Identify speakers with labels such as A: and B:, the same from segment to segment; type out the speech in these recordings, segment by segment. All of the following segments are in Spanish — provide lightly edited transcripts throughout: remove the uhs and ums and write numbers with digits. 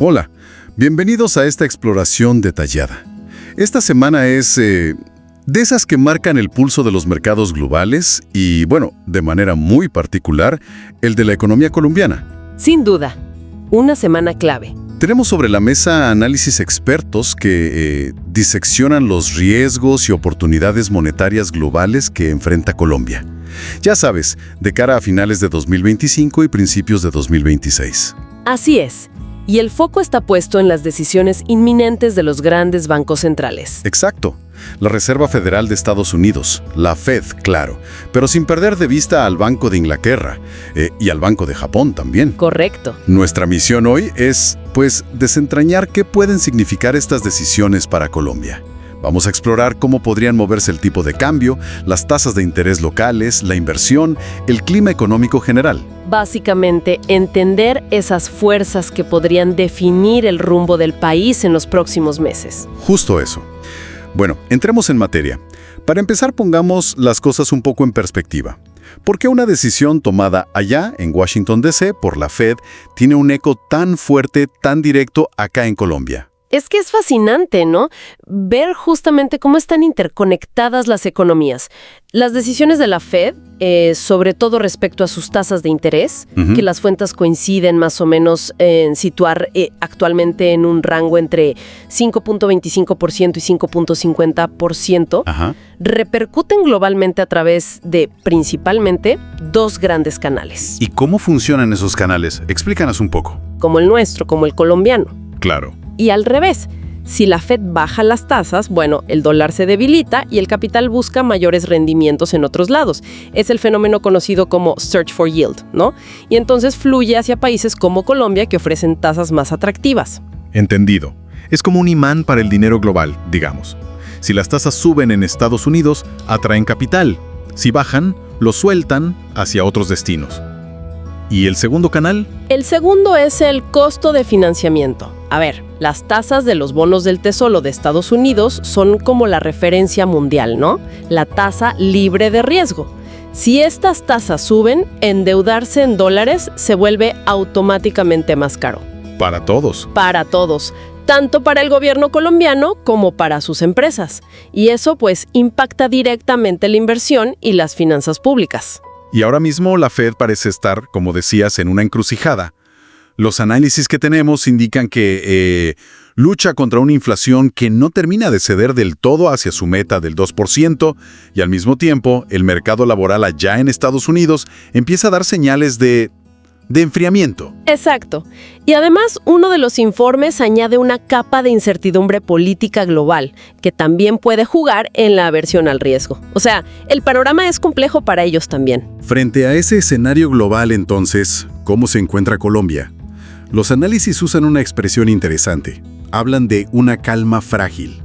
A: Hola, bienvenidos a esta exploración detallada. Esta semana es de esas que marcan el pulso de los mercados globales y, bueno, de manera muy particular, el de la economía colombiana.
B: Sin duda, una semana clave.
A: Tenemos sobre la mesa análisis expertos que diseccionan los riesgos y oportunidades monetarias globales que enfrenta Colombia. Ya sabes, de cara a finales de 2025 y principios de 2026.
B: Así es. Y el foco está puesto en las decisiones inminentes de los grandes bancos centrales.
A: Exacto. La Reserva Federal de Estados Unidos, la Fed, claro, pero sin perder de vista al Banco de Inglaterra y al Banco de Japón también.
B: Correcto.
A: Nuestra misión hoy es, pues, desentrañar qué pueden significar estas decisiones para Colombia. Vamos a explorar cómo podrían moverse el tipo de cambio, las tasas de interés locales, la inversión, el clima económico general.
B: Básicamente, entender esas fuerzas que podrían definir el rumbo del país en los próximos meses.
A: Justo eso. Bueno, entremos en materia. Para empezar, pongamos las cosas un poco en perspectiva. ¿Por qué una decisión tomada allá, en Washington, D.C., por la Fed, tiene un eco tan fuerte, tan directo acá en Colombia?
B: Es que es fascinante, ¿no? Ver justamente cómo están interconectadas las economías. Las decisiones de la Fed, sobre todo respecto a sus tasas de interés, que las fuentes coinciden más o menos en situar actualmente en un rango entre 5.25% y 5.50%, repercuten globalmente a través de, principalmente, dos grandes canales.
A: ¿Y cómo funcionan esos canales? Explícanos un poco.
B: Como el nuestro, como el colombiano.
A: Claro.
B: Y al revés, si la Fed baja las tasas, bueno, el dólar se debilita y el capital busca mayores rendimientos en otros lados. Es el fenómeno conocido como search for yield, ¿no? Y entonces fluye hacia países como Colombia que ofrecen tasas más atractivas.
C: Entendido. Es como un imán para el dinero global, digamos. Si las tasas suben en Estados Unidos, atraen capital. Si bajan, lo sueltan hacia otros destinos. ¿Y el segundo canal?
B: El segundo es el costo de financiamiento. A ver, las tasas de los bonos del Tesoro de Estados Unidos son como la referencia mundial, ¿no? La tasa libre de riesgo. Si estas tasas suben, endeudarse en dólares se vuelve automáticamente más caro.
C: Para todos.
B: Para todos. Tanto para el gobierno colombiano como para sus empresas. Y eso, pues, impacta directamente la inversión y las finanzas públicas.
C: Y ahora mismo la Fed parece estar, como decías, en una encrucijada. Los análisis que tenemos indican que lucha contra una inflación que no termina de ceder del todo hacia su meta del 2%, y al mismo tiempo el mercado laboral allá en Estados Unidos empieza a dar señales de enfriamiento.
B: Exacto. Y además, uno de los informes añade una capa de incertidumbre política global, que también puede jugar en la aversión al riesgo. O sea, el panorama es complejo para ellos también.
A: Frente a ese escenario global, entonces, ¿cómo se encuentra Colombia? Los análisis usan una expresión interesante. Hablan de una calma frágil.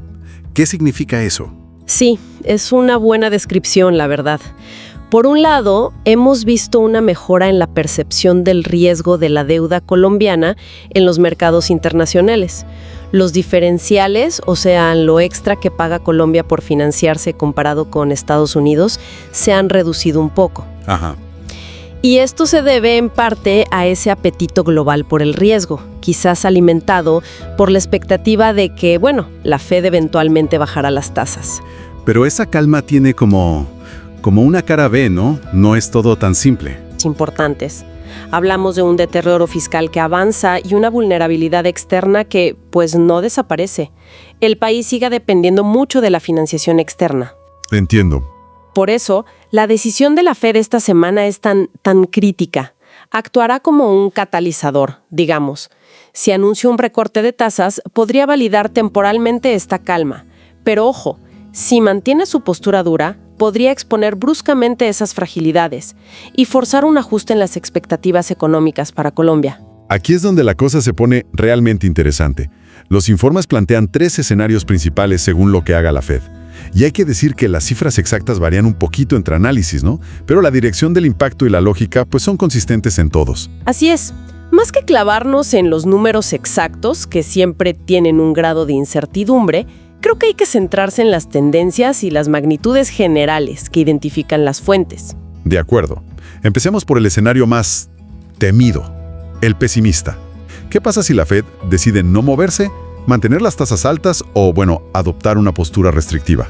A: ¿Qué significa eso?
B: Sí, es una buena descripción, la verdad. Por un lado, hemos visto una mejora en la percepción del riesgo de la deuda colombiana en los mercados internacionales. Los diferenciales, o sea, lo extra que paga Colombia por financiarse comparado con Estados Unidos, se han reducido un poco. Y esto se debe en parte a ese apetito global por el riesgo, quizás alimentado por la expectativa de que, bueno, la Fed eventualmente bajará las tasas.
A: Pero esa calma tiene como una cara B, ¿no? No es todo tan simple.
B: Importantes. Hablamos de un deterioro fiscal que avanza y una vulnerabilidad externa que, pues, no desaparece. El país sigue dependiendo mucho de la financiación externa.
C: Entiendo.
B: Por eso, la decisión de la Fed esta semana es tan crítica. Actuará como un catalizador, digamos. Si anuncia un recorte de tasas, podría validar temporalmente esta calma. Pero ojo, si mantiene su postura dura, podría exponer bruscamente esas fragilidades y forzar un ajuste en las expectativas económicas para Colombia.
C: Aquí es donde la cosa se pone realmente interesante. Los informes plantean 3 escenarios principales según lo que haga la Fed. Y hay que decir que las cifras exactas varían un poquito entre análisis, ¿no? Pero la dirección del impacto y la lógica pues son consistentes en todos.
B: Así es. Más que clavarnos en los números exactos, que siempre tienen un grado de incertidumbre, creo que hay que centrarse en las tendencias y las magnitudes generales que identifican las fuentes.
C: De acuerdo. Empecemos por el escenario más temido, el pesimista.
A: ¿Qué pasa si la Fed decide no moverse, mantener las tasas altas o, adoptar una postura restrictiva?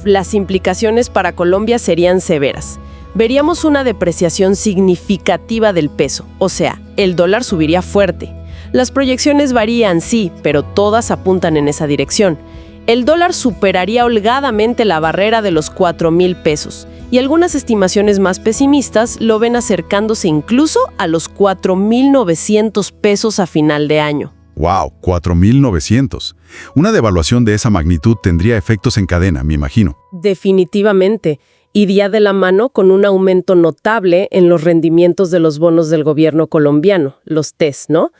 B: Las implicaciones para Colombia serían severas. Veríamos una depreciación significativa del peso, o sea, el dólar subiría fuerte. Las proyecciones varían, sí, pero todas apuntan en esa dirección. El dólar superaría holgadamente la barrera de los 4,000 pesos, y algunas estimaciones más pesimistas lo ven acercándose incluso a los 4,900 pesos a final de año.
A: ¡Wow! 4,900. Una devaluación de esa magnitud tendría efectos en cadena, me imagino.
B: Definitivamente. Iría de la mano con un aumento notable en los rendimientos de los bonos del gobierno colombiano, los TES, ¿no?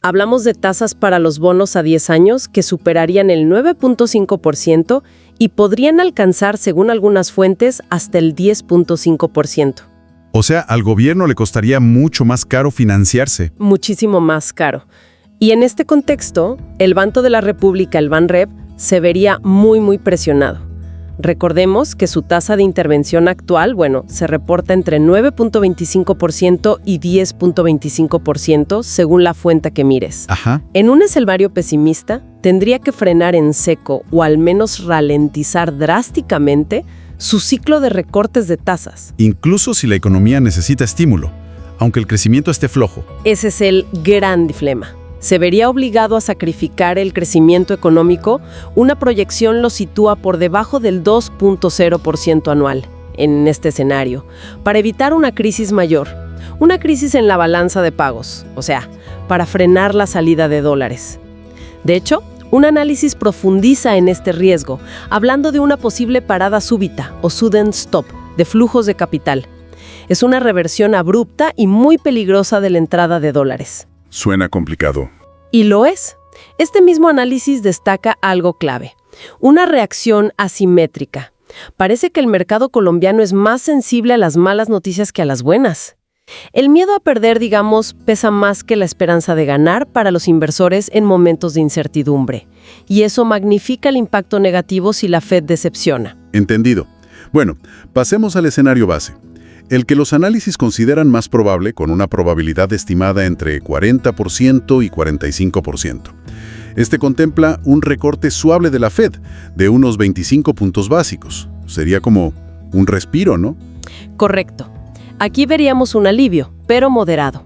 B: Hablamos de tasas para los bonos a 10 años que superarían el 9.5% y podrían alcanzar, según algunas fuentes, hasta el 10.5%.
A: O sea, al gobierno le costaría mucho más caro financiarse.
B: Muchísimo más caro. Y en este contexto, el Banco de la República, el Banrep, se vería muy presionado. Recordemos que su tasa de intervención actual, se reporta entre 9.25% y 10.25% según la fuente que mires.
A: Ajá.
B: En un escenario pesimista, tendría que frenar en seco o al menos ralentizar drásticamente su ciclo de recortes de tasas.
A: Incluso si la economía necesita estímulo, aunque el crecimiento esté flojo.
B: Ese es el gran dilema. Se vería obligado a sacrificar el crecimiento económico. Una proyección lo sitúa por debajo del 2.0% anual en este escenario, para evitar una crisis mayor, una crisis en la balanza de pagos, o sea, para frenar la salida de dólares. De hecho, un análisis profundiza en este riesgo, hablando de una posible parada súbita o sudden stop de flujos de capital. Es una reversión abrupta y muy peligrosa de la entrada de dólares.
A: Suena complicado.
B: Y lo es. Este mismo análisis destaca algo clave: una reacción asimétrica. Parece que el mercado colombiano es más sensible a las malas noticias que a las buenas. El miedo a perder, pesa más que la esperanza de ganar para los inversores en momentos de incertidumbre. Y eso magnifica el impacto negativo si la Fed decepciona.
A: Entendido. Bueno, pasemos al escenario base. El que los análisis consideran más probable, con una probabilidad estimada entre 40% y 45%. Este contempla un recorte suave de la Fed, de unos 25 puntos básicos. Sería como un respiro, ¿no?
B: Correcto. Aquí veríamos un alivio, pero moderado.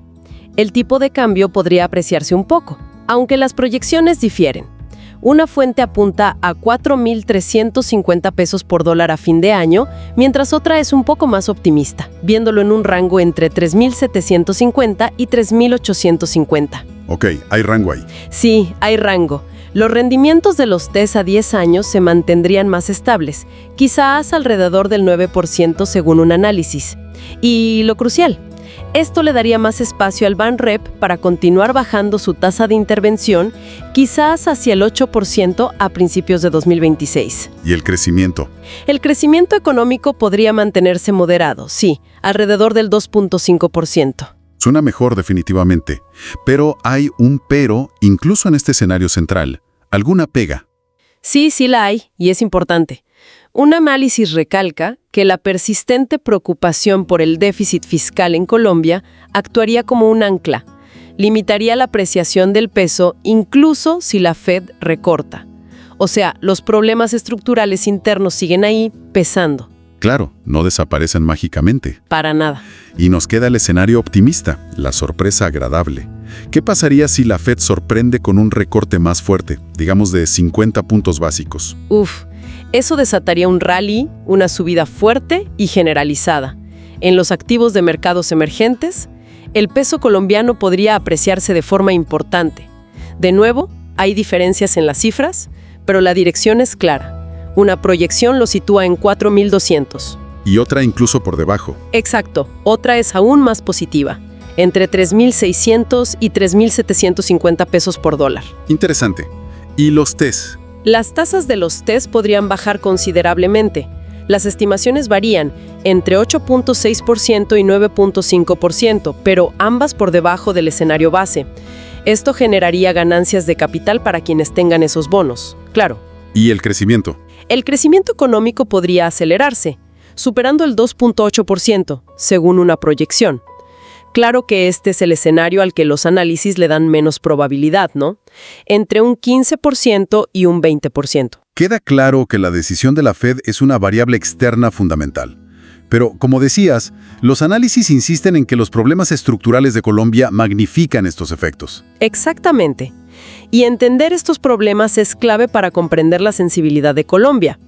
B: El tipo de cambio podría apreciarse un poco, aunque las proyecciones difieren. Una fuente apunta a 4,350 pesos por dólar a fin de año, mientras otra es un poco más optimista, viéndolo en un rango entre 3,750 y 3,850.
A: Ok, hay rango ahí.
B: Sí, hay rango. Los rendimientos de los TES a 10 años se mantendrían más estables, quizás alrededor del 9% según un análisis. Y lo crucial, esto le daría más espacio al Banrep para continuar bajando su tasa de intervención, quizás hacia el 8% a principios de 2026.
A: ¿Y el crecimiento?
B: El crecimiento económico podría mantenerse moderado, sí, alrededor del 2.5%.
A: Suena mejor definitivamente, pero hay un pero, incluso en este escenario central. ¿Alguna pega?
B: Sí la hay, y es importante. Un análisis recalca que la persistente preocupación por el déficit fiscal en Colombia actuaría como un ancla, limitaría la apreciación del peso incluso si la Fed recorta. O sea, los problemas estructurales internos siguen ahí pesando.
A: Claro, no desaparecen mágicamente.
B: Para nada.
A: Y nos queda el escenario optimista, la sorpresa agradable. ¿Qué pasaría si la Fed sorprende con un recorte más fuerte, digamos de 50 puntos básicos?
B: Eso desataría un rally, una subida fuerte y generalizada. En los activos de mercados emergentes, el peso colombiano podría apreciarse de forma importante. De nuevo, hay diferencias en las cifras, pero la dirección es clara. Una proyección lo sitúa en 4,200.
A: Y otra incluso por debajo.
B: Exacto, otra es aún más positiva, entre 3,600 y 3,750 pesos por dólar.
A: Interesante. ¿Y los TES?
B: Las tasas de los TES podrían bajar considerablemente. Las estimaciones varían entre 8.6% y 9.5%, pero ambas por debajo del escenario base. Esto generaría ganancias de capital para quienes tengan esos bonos, claro.
A: ¿Y el crecimiento?
B: El crecimiento económico podría acelerarse, superando el 2.8%, según una proyección. Claro que este es el escenario al que los análisis le dan menos probabilidad, ¿no? Entre un 15% y un 20%.
C: Queda claro que la decisión de la Fed es una variable externa fundamental. Pero, como decías, los análisis insisten en que los problemas estructurales de Colombia magnifican estos efectos.
B: Exactamente. Y entender estos problemas es clave para comprender la sensibilidad de Colombia.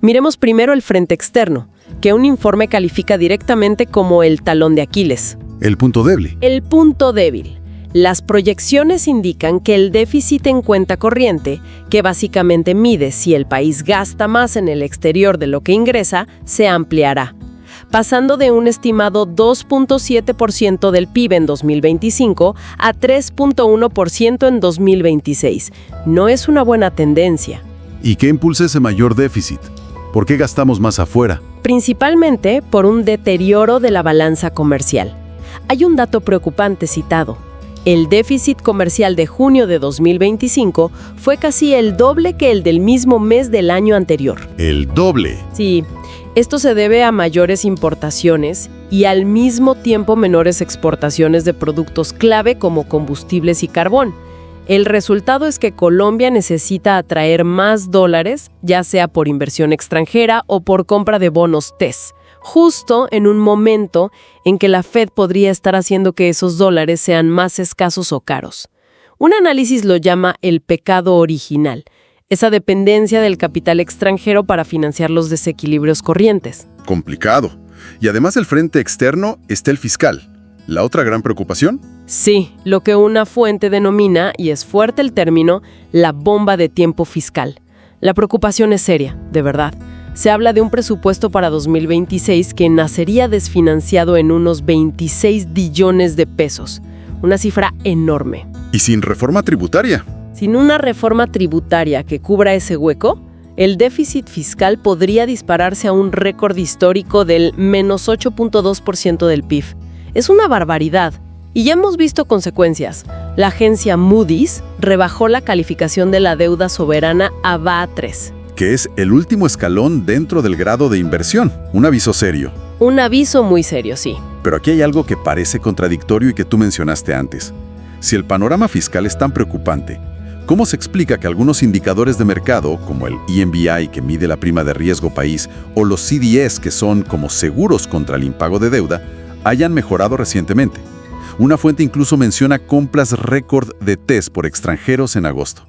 B: Miremos primero el frente externo, que un informe califica directamente como el talón de Aquiles.
C: El punto débil.
B: El punto débil. Las proyecciones indican que el déficit en cuenta corriente, que básicamente mide si el país gasta más en el exterior de lo que ingresa, se ampliará, pasando de un estimado 2.7% del PIB en 2025 a 3.1% en 2026. No es una buena tendencia.
C: ¿Y qué impulsa ese mayor déficit? ¿Por qué gastamos más afuera?
B: Principalmente por un deterioro de la balanza comercial. Hay un dato preocupante citado. El déficit comercial de junio de 2025 fue casi el doble que el del mismo mes del año anterior.
C: ¿El doble?
B: Sí, esto se debe a mayores importaciones y al mismo tiempo menores exportaciones de productos clave como combustibles y carbón. El resultado es que Colombia necesita atraer más dólares, ya sea por inversión extranjera o por compra de bonos TES, justo en un momento en que la Fed podría estar haciendo que esos dólares sean más escasos o caros. Un análisis lo llama el pecado original, esa dependencia del capital extranjero para financiar los desequilibrios corrientes.
C: Complicado. Y además del frente externo está el fiscal. ¿La otra gran preocupación?
B: Sí, lo que una fuente denomina, y es fuerte el término, la bomba de tiempo fiscal. La preocupación es seria, de verdad. Se habla de un presupuesto para 2026 que nacería desfinanciado en unos 26 billones de pesos. Una cifra enorme.
C: ¿Y sin reforma tributaria?
B: Sin una reforma tributaria que cubra ese hueco, el déficit fiscal podría dispararse a un récord histórico del menos 8.2% del PIB. Es una barbaridad. Y ya hemos visto consecuencias. La agencia Moody's rebajó la calificación de la deuda soberana a Ba3.
C: Que es el último escalón dentro del grado de inversión. Un aviso serio.
B: Un aviso muy serio, sí.
C: Pero aquí hay algo que parece contradictorio y que tú mencionaste antes. Si el panorama fiscal es tan preocupante, ¿cómo se explica que algunos indicadores de mercado, como el EMBI, que mide la prima de riesgo país, o los CDS, que son como seguros contra el impago de deuda, hayan mejorado recientemente? Una fuente incluso menciona compras récord de TES por extranjeros en agosto.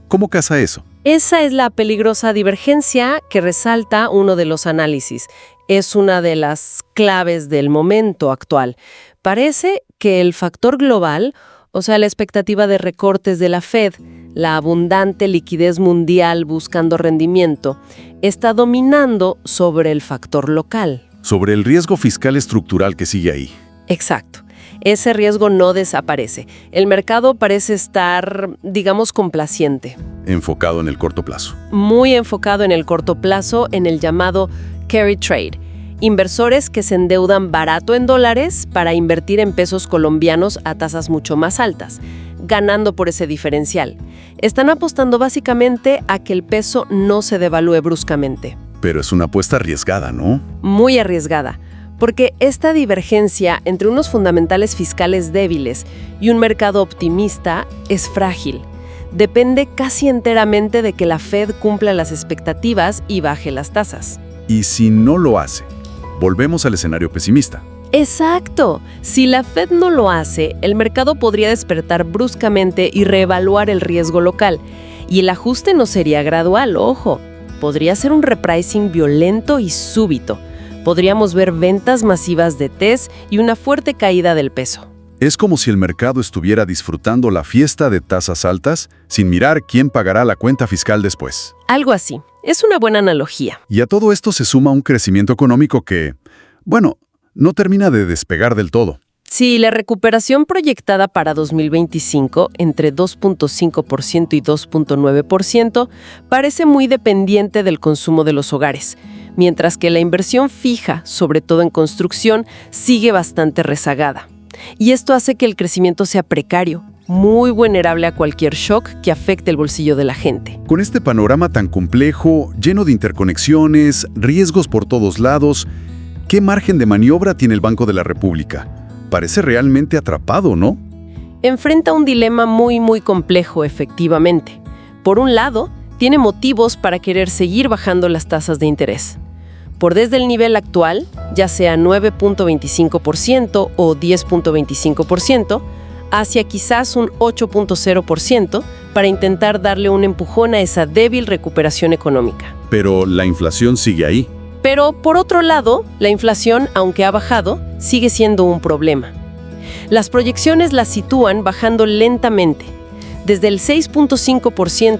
C: ¿Cómo casa eso?
B: Esa es la peligrosa divergencia que resalta uno de los análisis. Es una de las claves del momento actual. Parece que el factor global, o sea, la expectativa de recortes de la Fed, la abundante liquidez mundial buscando rendimiento, está dominando sobre el factor local.
C: Sobre el riesgo fiscal estructural que sigue ahí.
B: Exacto. Ese riesgo no desaparece. El mercado parece estar, digamos, complaciente.
C: Enfocado en el corto plazo.
B: Muy enfocado en el corto plazo, en el llamado carry trade. Inversores que se endeudan barato en dólares para invertir en pesos colombianos a tasas mucho más altas, ganando por ese diferencial. Están apostando básicamente a que el peso no se devalúe bruscamente.
C: Pero es una apuesta arriesgada, ¿no?
B: Muy arriesgada. Porque esta divergencia entre unos fundamentales fiscales débiles y un mercado optimista es frágil. Depende casi enteramente de que la Fed cumpla las expectativas y baje las tasas.
C: Y si no lo hace, volvemos al escenario pesimista.
B: Exacto. Si la Fed no lo hace, el mercado podría despertar bruscamente y reevaluar el riesgo local. Y el ajuste no sería gradual, ojo. Podría ser un repricing violento y súbito. Podríamos ver ventas masivas de TES y una fuerte caída del peso.
C: Es como si el mercado estuviera disfrutando la fiesta de tasas altas sin mirar quién pagará la cuenta fiscal después.
B: Algo así. Es una buena analogía.
C: Y a todo esto se suma un crecimiento económico que, bueno, no termina de despegar del todo.
B: Sí, la recuperación proyectada para 2025, entre 2.5% y 2.9%, parece muy dependiente del consumo de los hogares, mientras que la inversión fija, sobre todo en construcción, sigue bastante rezagada. Y esto hace que el crecimiento sea precario, muy vulnerable a cualquier shock que afecte el bolsillo de la gente.
C: Con este panorama tan complejo, lleno de interconexiones, riesgos por todos lados, ¿qué margen de maniobra tiene el Banco de la República? parece realmente atrapado, ¿no?
B: Enfrenta un dilema muy complejo, efectivamente. Por un lado, tiene motivos para querer seguir bajando las tasas de interés. Por desde el nivel actual, ya sea 9.25% o 10.25%, hacia quizás un 8.0% para intentar darle un empujón a esa débil recuperación económica.
C: Pero la inflación sigue ahí.
B: Pero, por otro lado, la inflación, aunque ha bajado, sigue siendo un problema. Las proyecciones la sitúan bajando lentamente, desde el 6.5%,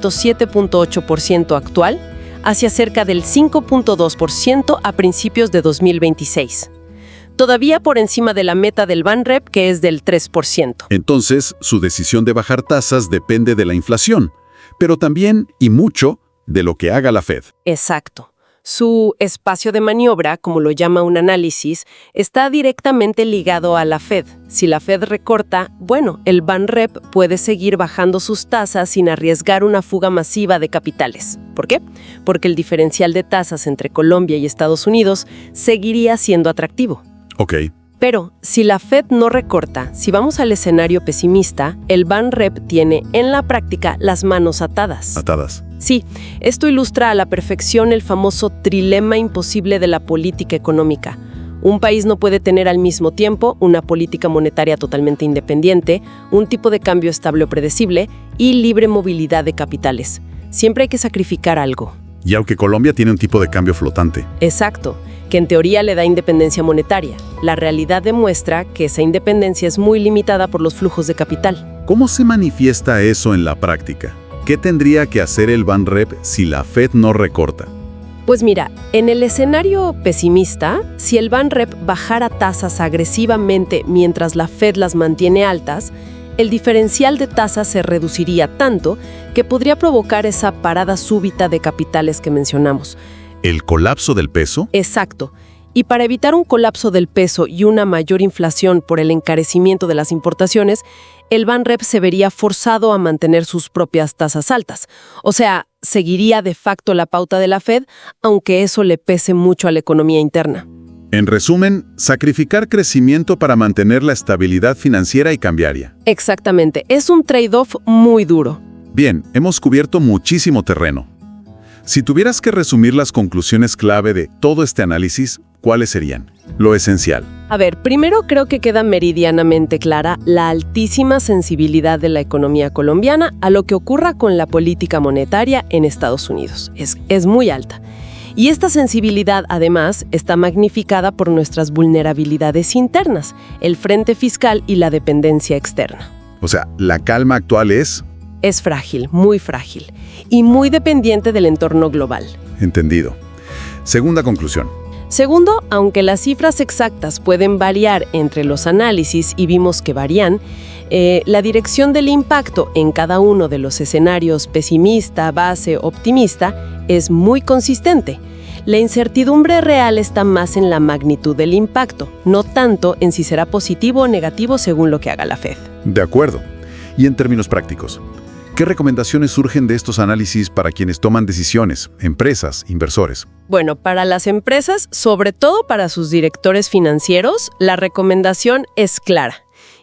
B: 7.8% actual, hacia cerca del 5.2% a principios de 2026. Todavía por encima de la meta del Banrep, que es del 3%.
C: Entonces, su decisión de bajar tasas depende de la inflación, pero también, y mucho, de lo que haga la Fed.
B: Exacto. Su espacio de maniobra, como lo llama un análisis, está directamente ligado a la Fed. Si la Fed recorta, bueno, el Banrep puede seguir bajando sus tasas sin arriesgar una fuga masiva de capitales. ¿Por qué? Porque el diferencial de tasas entre Colombia y Estados Unidos seguiría siendo atractivo.
C: Ok.
B: Pero si la Fed no recorta, si vamos al escenario pesimista, el Banrep tiene, en la práctica, las manos atadas.
C: Atadas.
B: Sí, esto ilustra a la perfección el famoso trilema imposible de la política económica. Un país no puede tener al mismo tiempo una política monetaria totalmente independiente, un tipo de cambio estable o predecible y libre movilidad de capitales. Siempre hay que sacrificar algo.
C: Y aunque Colombia tiene un tipo de cambio flotante.
B: Exacto, que en teoría le da independencia monetaria. La realidad demuestra que esa independencia es muy limitada por los flujos de capital.
C: ¿Cómo se manifiesta eso en la práctica? ¿Qué tendría que hacer el Banrep si la Fed no recorta?
B: Pues mira, en el escenario pesimista, si el Banrep bajara tasas agresivamente mientras la Fed las mantiene altas, el diferencial de tasas se reduciría tanto que podría provocar esa parada súbita de capitales que mencionamos.
C: ¿El colapso del peso?
B: Exacto. Y para evitar un colapso del peso y una mayor inflación por el encarecimiento de las importaciones, el Banrep se vería forzado a mantener sus propias tasas altas. O sea, seguiría de facto la pauta de la Fed, aunque eso le pese mucho a la economía interna.
C: En resumen, sacrificar crecimiento para mantener la estabilidad financiera y cambiaria.
B: Exactamente. Es un trade-off muy duro.
C: Bien, hemos cubierto muchísimo terreno. Si tuvieras que resumir las conclusiones clave de todo este análisis, ¿cuáles serían? Lo esencial.
B: A ver, primero creo que queda meridianamente clara la altísima sensibilidad de la economía colombiana a lo que ocurra con la política monetaria en Estados Unidos. Es muy alta. Y esta sensibilidad, además, está magnificada por nuestras vulnerabilidades internas, el frente fiscal y la dependencia externa.
C: O sea, la calma actual es...
B: Es frágil, muy frágil, y muy dependiente del entorno global.
C: Entendido. Segunda conclusión.
B: Segundo, aunque las cifras exactas pueden variar entre los análisis y vimos que varían, la dirección del impacto en cada uno de los escenarios pesimista, base, optimista es muy consistente. La incertidumbre real está más en la magnitud del impacto, no tanto en si será positivo o negativo según lo que haga la Fed.
C: De acuerdo. Y en términos prácticos, ¿qué recomendaciones surgen de estos análisis para quienes toman decisiones, empresas, inversores?
B: Bueno, para las empresas, sobre todo para sus directores financieros, la recomendación es clara.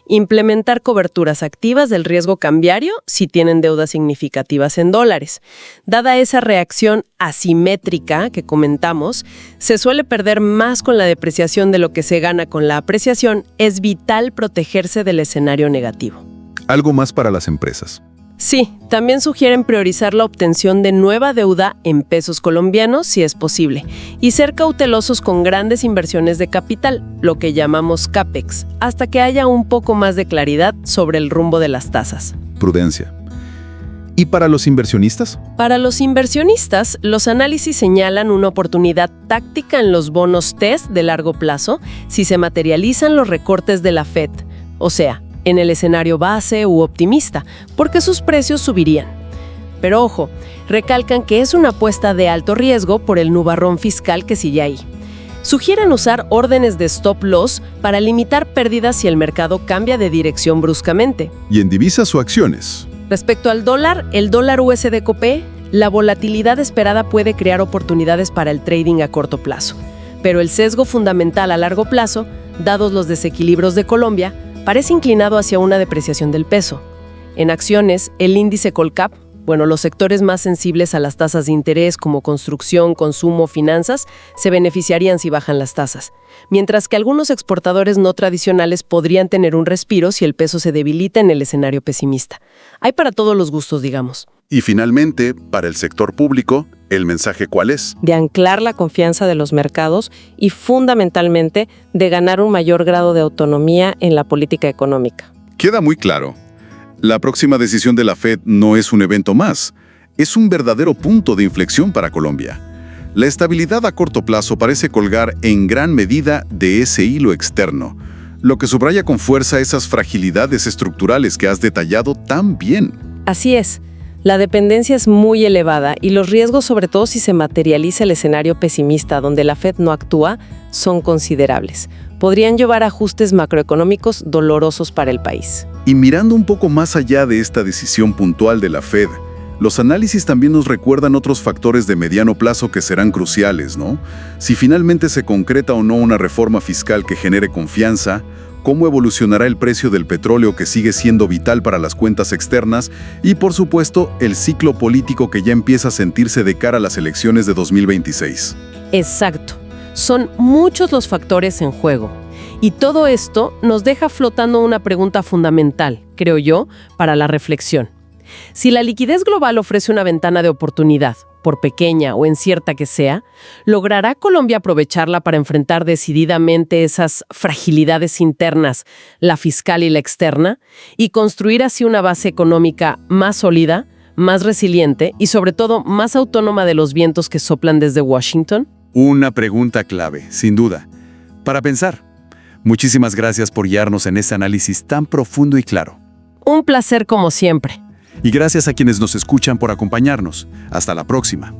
B: Implementar coberturas activas del riesgo cambiario si tienen deudas significativas en dólares. Dada esa reacción asimétrica que comentamos, se suele perder más con la depreciación de lo que se gana con la apreciación. Es vital protegerse del escenario negativo.
C: Algo más para las empresas.
B: Sí, también sugieren priorizar la obtención de nueva deuda en pesos colombianos si es posible y ser cautelosos con grandes inversiones de capital, lo que llamamos CAPEX, hasta que haya un poco más de claridad sobre el rumbo de las tasas.
C: Prudencia. ¿Y para los inversionistas?
B: Para los inversionistas, los análisis señalan una oportunidad táctica en los bonos TES de largo plazo si se materializan los recortes de la Fed, o sea, en el escenario base u optimista, porque sus precios subirían. Pero ojo, recalcan que es una apuesta de alto riesgo por el nubarrón fiscal que sigue ahí. Sugieren usar órdenes de stop loss para limitar pérdidas si el mercado cambia de dirección bruscamente.
C: ¿Y en divisas o acciones?
B: Respecto al dólar, el dólar USD-COP, la volatilidad esperada puede crear oportunidades para el trading a corto plazo. Pero el sesgo fundamental a largo plazo dados los desequilibrios de Colombia, parece inclinado hacia una depreciación del peso. En acciones, el índice Colcap, los sectores más sensibles a las tasas de interés como construcción, consumo, finanzas, se beneficiarían si bajan las tasas, mientras que algunos exportadores no tradicionales podrían tener un respiro si el peso se debilita en el escenario pesimista. Hay para todos los gustos, digamos.
A: Y finalmente, para el sector público, ¿el mensaje cuál es?
D: De anclar la confianza de los mercados y, fundamentalmente, de ganar un mayor grado de autonomía en la política económica.
A: Queda muy claro. La próxima decisión de la Fed no es un evento más, es un verdadero punto de inflexión para Colombia. La estabilidad a corto plazo parece colgar en gran medida de ese hilo externo, lo que subraya con fuerza esas fragilidades estructurales que has detallado tan bien.
D: Así es. La dependencia es muy elevada y los riesgos, sobre todo si se materializa el escenario pesimista donde la Fed no actúa, son considerables. Podrían llevar a ajustes macroeconómicos dolorosos para el país.
A: Y mirando un poco más allá de esta decisión puntual de la Fed, los análisis también nos recuerdan otros factores de mediano plazo que serán cruciales, ¿no? Si finalmente se concreta o no una reforma fiscal que genere confianza, cómo evolucionará el precio del petróleo que sigue siendo vital para las cuentas externas y, por supuesto, el ciclo político que ya empieza a sentirse de cara a las elecciones de 2026.
B: Exacto. Son muchos los factores en juego. Y todo esto nos deja flotando una pregunta fundamental, creo yo, para la reflexión. Si la liquidez global ofrece una ventana de oportunidad, por pequeña o incierta que sea, ¿logrará Colombia aprovecharla para enfrentar decididamente esas fragilidades internas, la fiscal y la externa, y construir así una base económica más sólida, más resiliente y sobre todo más autónoma de los vientos que soplan desde Washington?
C: Una pregunta clave, sin duda. Para pensar. Muchísimas gracias por guiarnos en este análisis tan profundo y claro.
B: Un placer como siempre.
C: Y gracias a quienes nos escuchan por acompañarnos. Hasta la próxima.